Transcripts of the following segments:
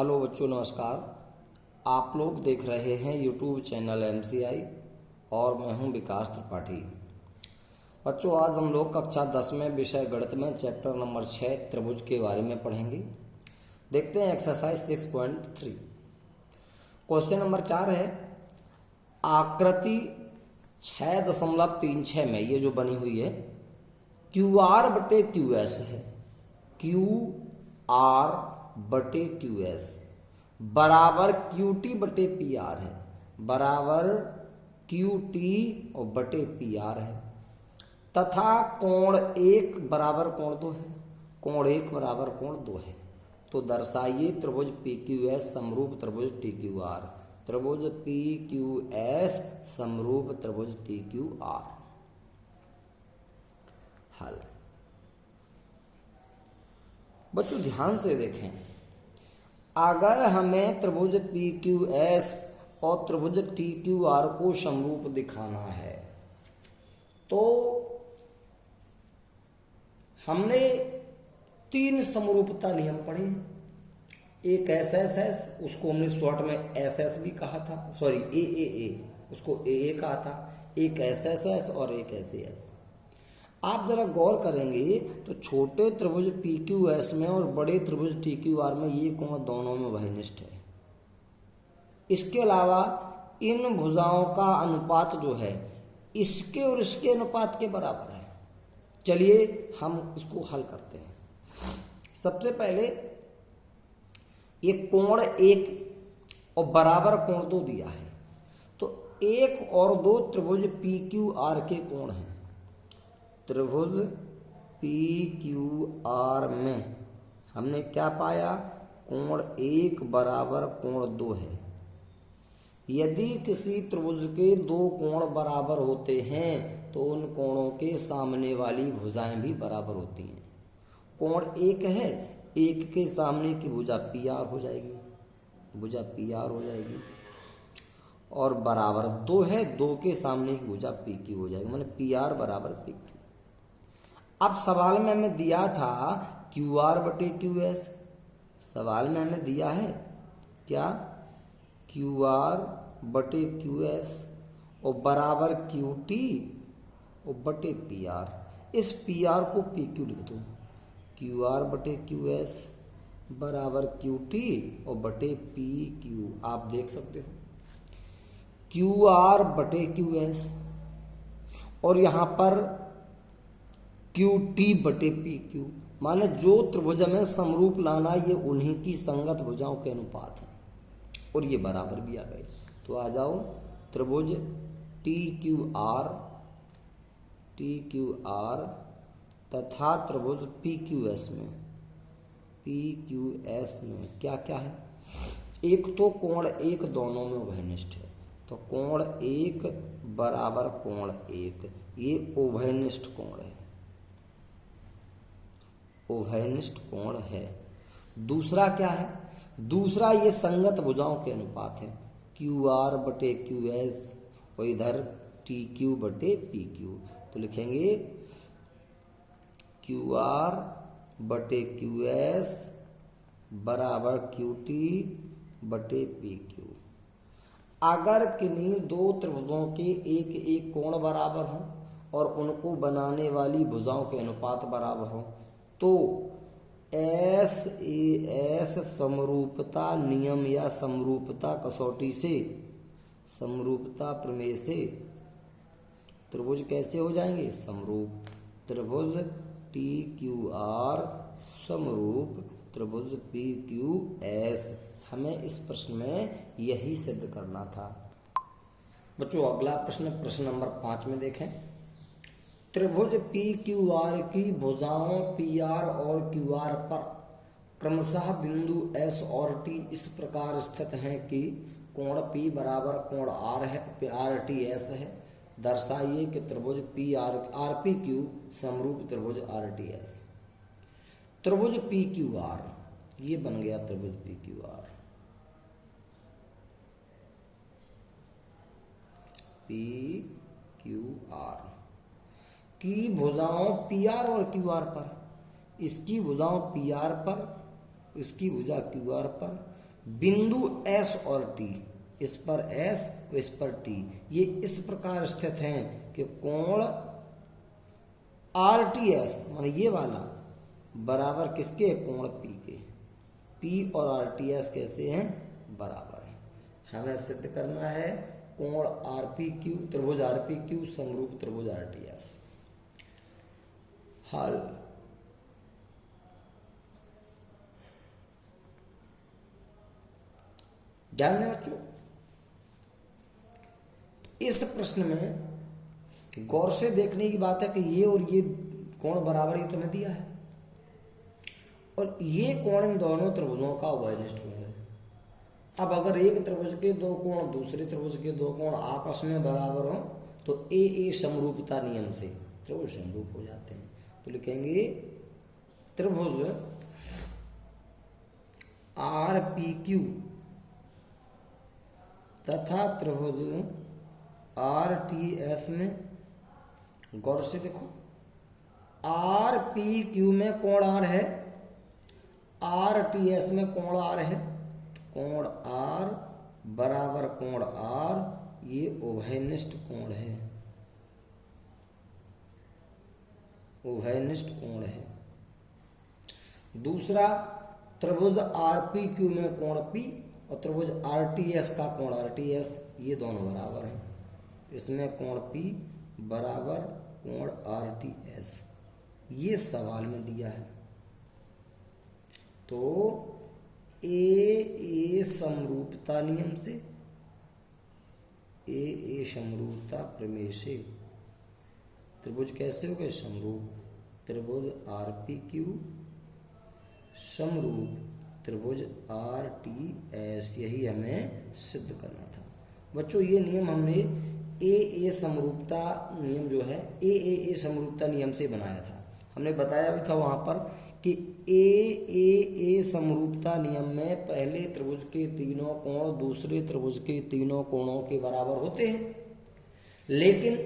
Hello बच्चों, नमस्कार। आप लोग देख रहे हैं यूट्यूब चैनल MCI और मैं हूं विकास त्रिपाठी। बच्चों, आज हम लोग कक्षा 10 में विषय गणित में चैप्टर नंबर 6 त्रिभुज के बारे में पढ़ेंगे। देखते हैं एक्सरसाइज 6.3। क्वेश्चन नंबर 4 है, आकृति 6.36 में ये जो बनी हुई है QR/QS है। QR/QS बराबर QT/PR है, बराबर QT और बटे PR है, तथा कोण 1 बराबर कोण 2 है। कोण 1 बराबर कोण 2 है। तो दर्शाइए त्रिभुज PQS समरूप त्रिभुज TQR। त्रिभुज PQS समरूप त्रिभुज TQR। हल। बच्चों ध्यान से देखें, अगर हमें त्रिभुज PQS और त्रिभुज TQR को समरूप दिखाना है तो हमने 3 समरूपता नियम पढ़े। एक SSS, उसको हमने शॉर्ट में SS भी कहा था, सॉरी AAA, उसको AA कहा था। एक SSS और एक SAS। आप जरा गौर करेंगे तो छोटे त्रिभुज PQS में और बड़े त्रिभुज TQR में ये कोण दोनों में वहनिष्ठ है। इसके अलावा इन भुजाओं का अनुपात जो है इसके और इसके अनुपात के बराबर है। चलिए हम इसको हल करते हैं। सबसे पहले ये कोण 1 और बराबर कोण 2 दिया है, तो 1 और 2 त्रिभुज PQR के कोण हैं। त्रिभुज PQR में हमने क्या पाया? कोण 1 बराबर कोण 2 है। यदि किसी त्रिभुज के 2 कोण बराबर होते हैं तो उन कोणों के सामने वाली भुजाएं भी बराबर होती हैं। कोण 1 है, 1 के सामने की भुजा PR हो जाएगी, भुजा PR हो जाएगी, और बराबर 2 है, 2 के सामने की भुजा PQ हो जाएगी, माने PR बराबर PQ। अब सवाल में हमें दिया था QR/QS। सवाल में हमें दिया है क्या? QR/QS और बराबर QT और बटे PR। इस PR को PQ लिख दो। QR/QS बराबर QT और बटे PQ। आप देख सकते हो QR/QS और यहां पर QT/PQ, माने जो त्रिभुज में समरूप लाना ये उन्हीं की संगत भुजाओं के अनुपात है, और ये बराबर भी आ गए। तो आ जाओ, त्रिभुज TQR तथा त्रिभुज PQS में क्या क्या है? एक तो कोण 1 दोनों में उभयनिष्ठ है, तो कोण 1 बराबर कोण 1, ये उभयनिष्ठ कोण है, उभयनिष्ठ कोण है। दूसरा क्या है? दूसरा ये संगत भुजाओं के अनुपात है, QR/QS और इधर TQ/PQ। तो लिखेंगे QR/QS बराबर QT/PQ। अगर किन्हीं 2 त्रिभुजों के एक एक कोण बराबर हों और उनको बनाने वाली भुजाओं के अनुपात बराबर हों तो SAS समरूपता नियम या समरूपता कसौटी से, समरूपता प्रमेय से त्रिभुज कैसे हो जाएंगे? समरूप। त्रिभुज TQR समरूप त्रिभुज PQS। हमें इस प्रश्न में यही सिद्ध करना था। बच्चों अगला प्रश्न नंबर 5 में देखें। त्रिभुज PQR की भुजाओं PR और QR पर क्रमशः बिंदु S और T इस प्रकार स्थित हैं कि कोण P बराबर कोण R है, RTS है। दर्शाइए कि त्रिभुज RPQ समरूप त्रिभुज RTS। त्रिभुज PQR, ये बन गया त्रिभुज PQR की भुजाओं PR और QR पर, इसकी भुजाओं PR पर, इसकी भुजा QR पर बिंदु एस और टी, इस पर एस और इस पर टी, ये इस प्रकार स्थित हैं कि कोण आर टी एस मान ये वाला बराबर किसके, कोण पी के। पी और आर टी एस कैसे हैं, बराबर है। हमें सिद्ध करना है कोण आर पी क्यू, त्रिभुज आर पी क्यू समरूप त्रिभुज आर टी एस। हल, ध्यान दें बच्चों, इस प्रश्न में गौर से देखने की बात है कि ये और ये कोण बराबर, ये तुम्हें दिया है, और ये कोण इन दोनों त्रिभुजों का उभयनिष्ठ कोण है। अब अगर एक त्रिभुज के दो कोण दूसरे त्रिभुज के दो कोण आपस में बराबर हो तो ए समरूपता नियम से त्रिभुज समरूप हो जाते हैं। तो लिखेंगे त्रिभुज आर पी क्यू तथा त्रिभुज आर टी एस में, गौर से देखो, आर पी क्यू में कोण आर है, आर टी एस में कोण आर है, तो कोण आर बराबर कोण आर, ये उभयनिष्ठ कोण है, उभयनिष्ठ कोण है। दूसरा, त्रिभुज आर पी क्यू में कोण पी और त्रिभुज आर टी एस का कोण आर टी एस, ये दोनों बराबर हैं। इसमें कोण पी बराबर कोण आर टी एस, ये सवाल में दिया है। तो ए समरूपता नियम से, ए समरूपता प्रमेय से त्रिभुज कैसे हो गए, समरूप। त्रिभुज आर पी क्यू समरूप त्रिभुज आर टी एस, यही हमें सिद्ध करना था बच्चों। ये नियम हमने ए समरूपता नियम जो है ए समरूपता नियम से बनाया था। हमने बताया भी था वहां पर कि ए समरूपता नियम में पहले त्रिभुज के तीनों कोण दूसरे त्रिभुज के तीनों कोणों के बराबर होते हैं, लेकिन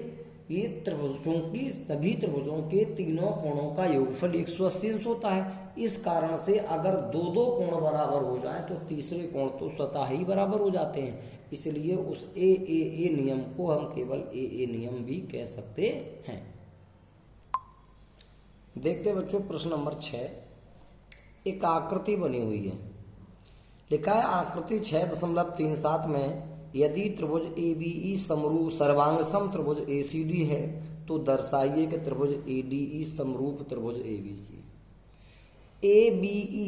ये त्रिभुजों की सभी त्रिभुजों के तीनों कोणों का योगफल 180 अंश होता है। इस कारण से अगर दो कोण बराबर हो जाए तो तीसरे कोण तो स्वतः ही बराबर हो जाते हैं। इसलिए उस ए नियम को हम केवल ए नियम भी कह सकते हैं। देखते बच्चों प्रश्न नंबर 6। एक आकृति बनी हुई है, लिखा है आकृति 6.37 में यदि त्रिभुज ABE समरूप सर्वांगसम त्रिभुज ACD है तो दर्शाइए कि त्रिभुज ADE समरूप त्रिभुज ABC। ABE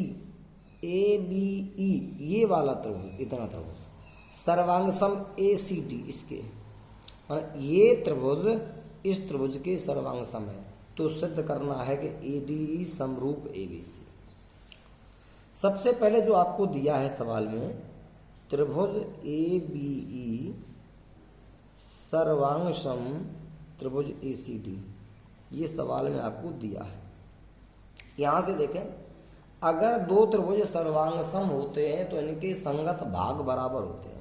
ये वाला त्रिभुज, इतना त्रिभुज सर्वांगसम ACD इसके, ये त्रिभुज इस त्रिभुज के सर्वांगसम है, तो सिद्ध करना है कि ADE समरूप ABC। सबसे पहले जो आपको दिया है सवाल में, त्रिभुज ABE सर्वांगसम त्रिभुज ACD, ये सवाल में आपको दिया है। यहां से देखें, अगर दो त्रिभुज सर्वांगसम होते हैं तो इनके संगत भाग बराबर होते हैं।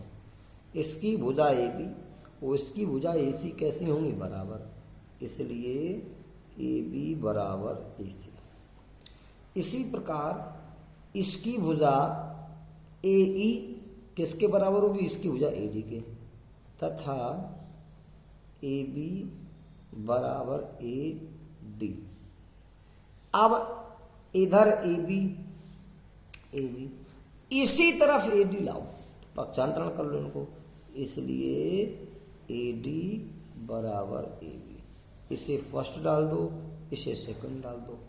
इसकी भुजा AB और इसकी भुजा AC कैसी होंगी, बराबर, इसलिए AB बराबर AC। इसी प्रकार इसकी भुजा AE किसके बराबर होगी, इसकी भुजा AD के, तथा AB बराबर AD। अब इधर AB इसी तरफ AD लाओ, पक्षांतरण कर लो इनको, इसलिए AD बराबर AB। इसे फर्स्ट डाल दो, इसे सेकंड डाल दो।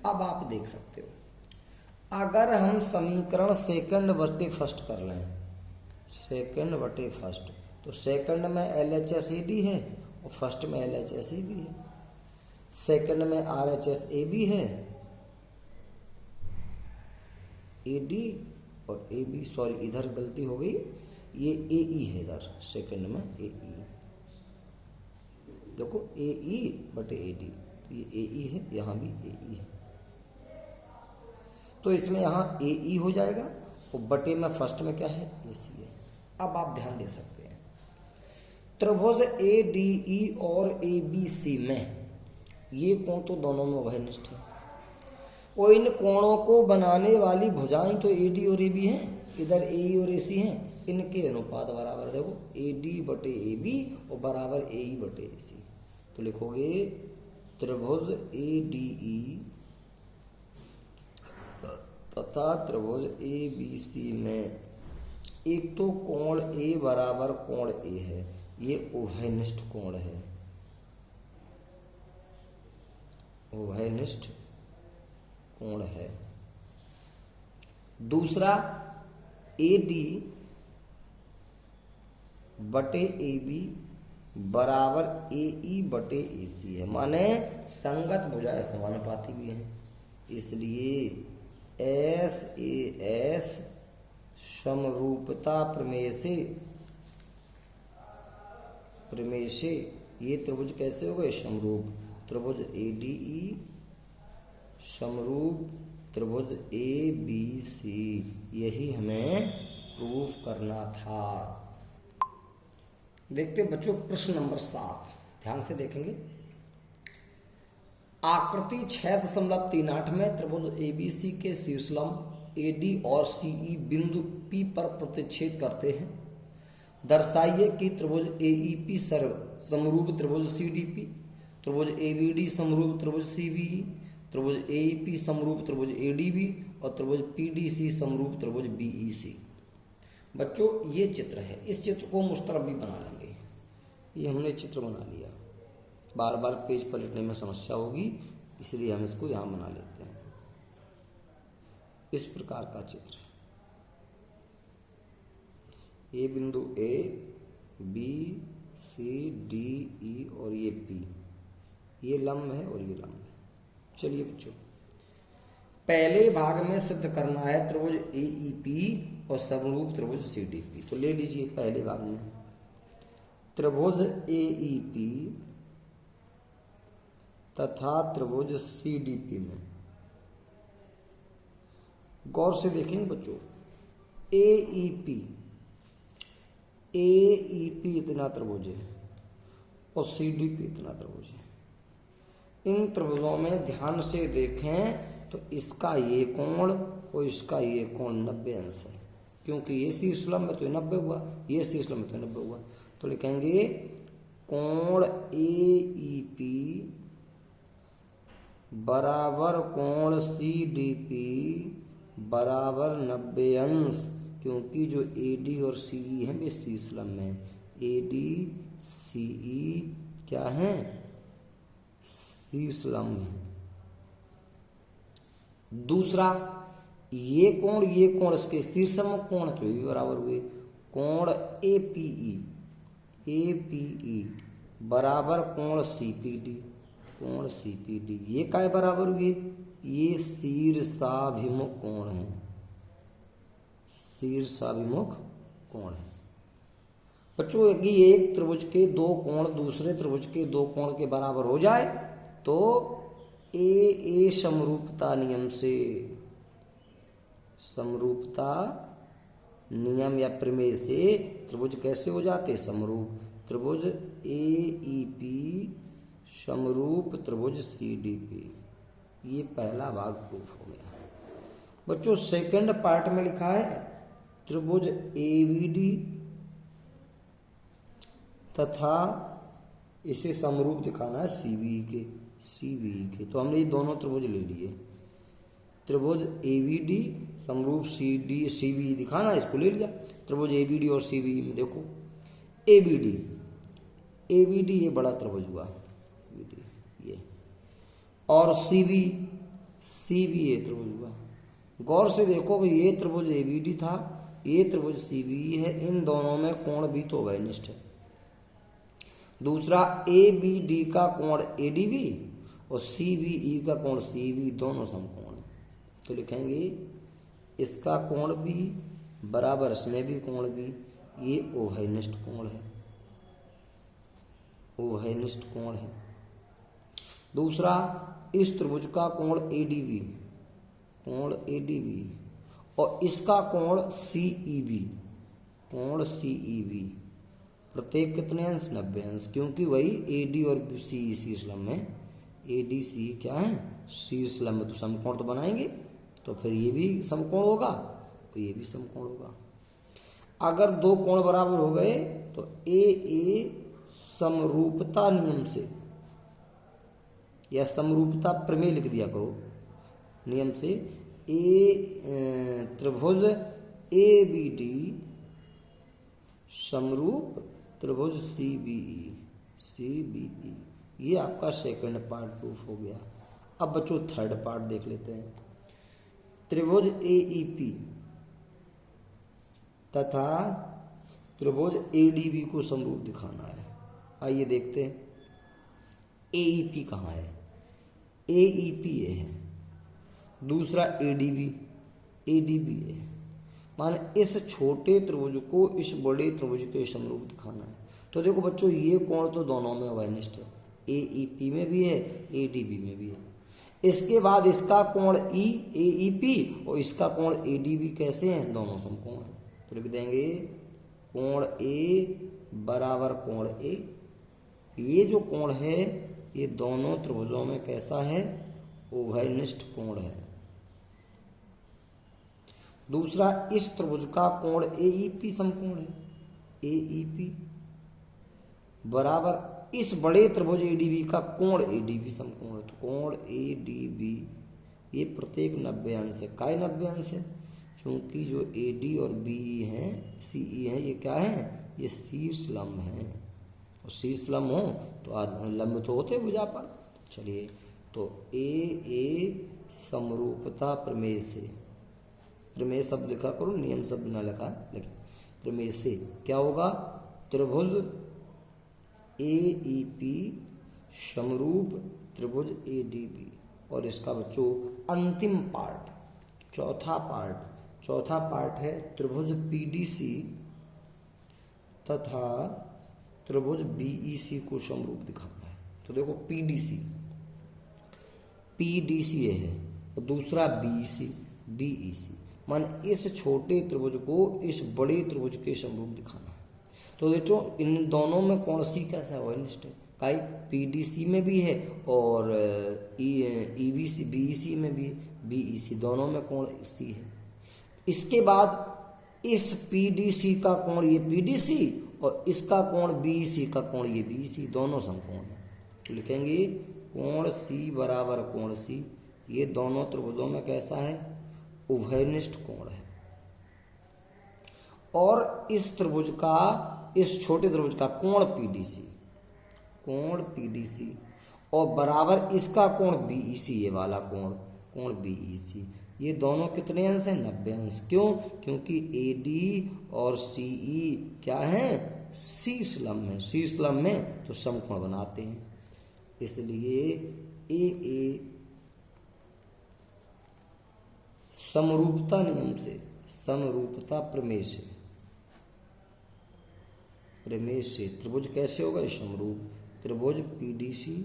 अब आप देख सकते हो, अगर हम समीकरण सेकंड बटे फर्स्ट कर लें, सेकंड बटे फर्स्ट, तो सेकंड में LHS AD है और फर्स्ट में LHS AB है। सेकंड में RHS AB है, AD और AB, सॉरी इधर गलती हो गई, ये AE है इधर, सेकंड में AE, देखो AE बटे AD, तो ये AE है, यहाँ भी AE है, तो इसमें यहाँ AE हो जाएगा और बटे में फर्स्ट में क्या है, AC है। अब आप ध्यान दे सकते हैं, त्रिभुज ADE और ABC में ये कोण तो दोनों में उभयनिष्ठ है, और इन कोणों को बनाने वाली भुजाएं तो AD और AB हैं, इधर ए और ए सी हैं, इनके अनुपात बराबर देखो ए डी बटे ए बी और बराबर ए ई बटे ए सी। तो लिखोगे त्रिभुज ए डी ई तथा त्रिभुज ए बी सी में एक तो कोण ए बराबर कोण ए है, ये उभयनिष्ठ कोण है, उभयनिष्ठ कोण है। दूसरा ए डी बटे ए बी बराबर ए ई बटे ए सी है, माने संगत भुजाएं समानुपाती भी हैं, इसलिए एस ए एस समरूपता प्रमेय से ये त्रिभुज कैसे हो गए? समरूप। त्रिभुज ए डी ई समरूप त्रिभुज ए बी सी, यही हमें प्रूफ करना था। देखते बच्चों प्रश्न नंबर 7, ध्यान से देखेंगे। आकृति 6.38 में त्रिभुज एबीसी के शीर्षलंब एडी और सीई बिंदु पी पर प्रतिच्छेद करते हैं। दर्शाइए कि त्रिभुज एईपी समरूप त्रिभुज सीडीपी, त्रिभुज एबीडी समरूप त्रिभुज सीबीई, त्रिभुज एईपी समरूप त्रिभुज एडीबी और त्रिभुज पीडीसी समरूप त्रिभुज बीईसी। बच्चों ये चित्र है, इस चित्र को हम उस तरफ भी बना लेंगे। ये हमने चित्र बना लिया, बार बार पेज पलटने में समस्या होगी, इसलिए हम इसको यहाँ बना लेते हैं। इस प्रकार का चित्र, ये बिंदु A B C D E और ये पी, ये लंब है और ये लंब है। चलिए बच्चों, पहले भाग में सिद्ध करना है त्रिभुज एईपी और समरूप त्रिभुज सीडीपी। तो ले लीजिए पहले भाग में त्रिभुज एईपी तथा त्रिभुज सीडीपी में गौर से देखेंगे बच्चों। एईपी इतना त्रिभुज है और सीडीपी इतना त्रिभुज है। इन त्रिभुजों में ध्यान से देखें तो इसका ये कोण और इसका ये कोण 90 अंश है, क्योंकि ये शीर्षलंब में तो 90 हुआ, ये शीर्षलंब में तो 90 हुआ। तो लिखेंगे कोण एईपी बराबर कोण सीडीपी बराबर 90 अंश, क्योंकि जो एडी और सीई है वे शीर्षलंब में, एडी सीई क्या है? शीर्षलंब है। दूसरा ये कोण इसके शीर्षलंब कोण तो भी बराबर हुए। कोण एपीई बराबर कोण सीपीडी, कोण सीपीडी ये काय बराबर हुए? ये शीर्षाभिमुख कोण है, शीर्षाभिमुख कोण है। बच्चों यदि एक त्रिभुज के दो कोण दूसरे त्रिभुज के दो कोण के बराबर हो जाए तो ए समरूपता नियम से, समरूपता नियम या प्रमेय से त्रिभुज कैसे हो जाते? समरूप। त्रिभुज एईपी समरूप त्रिभुज सीडीपी, ये पहला भाग प्रूफ हो गया। बच्चों सेकंड पार्ट में लिखा है त्रिभुज एबीडी तथा इसे समरूप दिखाना है सीबीई के। तो हमने ये दोनों त्रिभुज ले लिए। त्रिभुज एबीडी समरूप सीबीई दिखाना, इसको ले लिया। त्रिभुज एबीडी और सीबीई में देखो, एबीडी ये बड़ा त्रिभुज हुआ ये, और सीबी ये त्रिभुज हुआ। गौर से देखो कि ये त्रिभुज एबीडी था, ये त्रिभुज सीबीई है, इन दोनों में कोण भी तो उभयनिष्ठ है। दूसरा एबीडी का कोण एडीबी और सीबीई का कोण सीबी, दोनों समकोण है। तो लिखेंगे इसका कोण भी बराबर, इसमें भी कोण भी, ये उभयनिष्ठ कोण है, उभयनिष्ठ कोण है। दूसरा इस त्रिभुज का कोण एडीबी और इसका कोण सीईबी, प्रत्येक कितने अंश? 90 अंश, क्योंकि वही एडी और सी शीर्षलंब में, एडी सी क्या है? शीर्षलंब। तो समकोण तो बनाएंगे, तो फिर ये भी समकोण होगा तो ये भी समकोण होगा। अगर दो कोण बराबर हो गए तो ए समरूपता नियम से या समरूपता प्रमेय लिख दिया करो, नियम से त्रिभुज ए बी डी समरूप त्रिभुज सी बी ई, ये आपका सेकंड पार्ट प्रूफ हो गया। अब बच्चों थर्ड पार्ट देख लेते हैं। त्रिभुज ए ई पी तथा त्रिभुज ए डी बी को समरूप दिखाना है। आइए देखते हैं ए ई पी कहाँ है। ए ई पी ये है, दूसरा ए डी बी है। माने इस छोटे त्रिभुज को इस बड़े त्रिभुज के समरूप दिखाना है। तो देखो बच्चों ये कोण तो दोनों में वैनिष्ठ है, ए ई पी में भी है, ए डी बी में भी है। इसके बाद इसका कोण ए ई पी और इसका कोण ए डी बी कैसे हैं, दोनों समकोण हैं। तो लिख देंगे कोण ए बराबर कोण ए। ये जो कोण है ये दोनों त्रिभुजों में कैसा है, उभयनिष्ठ कोण है। दूसरा इस त्रिभुज का कोण ए ई पी समकोण है, ए ई पी बराबर इस बड़े त्रिभुज ए डी बी का कोण ए डी बी समकोण है। तो कोण ए डी बी ये प्रत्येक 90 अंश है। काय 90 अंश है, क्योंकि जो ए डी और बी हैं, सी ई हैं, ये क्या है, ये शीर्ष लंब हैं। और शीर्ष लंब हो तो लंब तो होते भुजा पर। चलिए तो ए समरूपता प्रमेय से, प्रमेय शब्द लिखा करो, नियम शब्द ना लिखा, लेकिन प्रमेय से क्या होगा, त्रिभुज ए ई पी समरूप त्रिभुज ए डी बी। और इसका बच्चों अंतिम पार्ट, चौथा पार्ट है त्रिभुज पी डी सी तथा त्रिभुज बी ई सी को समरूप दिखाना है। तो देखो पी डी सी ये है और दूसरा बी ई सी। मान इस छोटे त्रिभुज को इस बड़े त्रिभुज के समरूप दिखाना है। तो देखो इन दोनों में कौन सी कैसा है, वैनिष्ठ है। काई पीडीसी में भी है और ईबीसी बीईसी में भी, बीईसी दोनों में कोण सी है। इसके बाद इस पीडीसी का कोण ये पीडीसी और इसका कोण बीईसी का कोण ये बीईसी, दोनों समकोण है। तो लिखेंगे कोण सी बराबर कोण सी, ये दोनों त्रिभुजों में कैसा है, उभयनिष्ठ कोण है। और इस त्रिभुज का, इस छोटे त्रिभुज का कोण पीडीसी और बराबर इसका कोण बीईसी, ये वाला कोण बीईसी, ये दोनों कितने अंश हैं, 90 अंश। क्यों, क्योंकि एडी और सीई क्या है, शीर्ष लंब में, शीर्ष लंब में तो समकोण बनाते हैं। इसलिए ए समरूपता नियम से, समरूपता प्रमेय से त्रिभुज कैसे होगा, समरूप त्रिभुज पीडीसी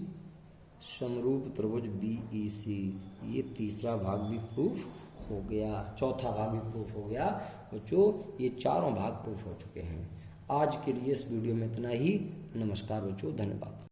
समरूप त्रिभुज बीईसी। ये तीसरा भाग भी प्रूफ हो गया, चौथा भाग भी प्रूफ हो गया बच्चों। ये चारों भाग प्रूफ हो चुके हैं। आज के लिए इस वीडियो में इतना ही। नमस्कार बच्चों, धन्यवाद।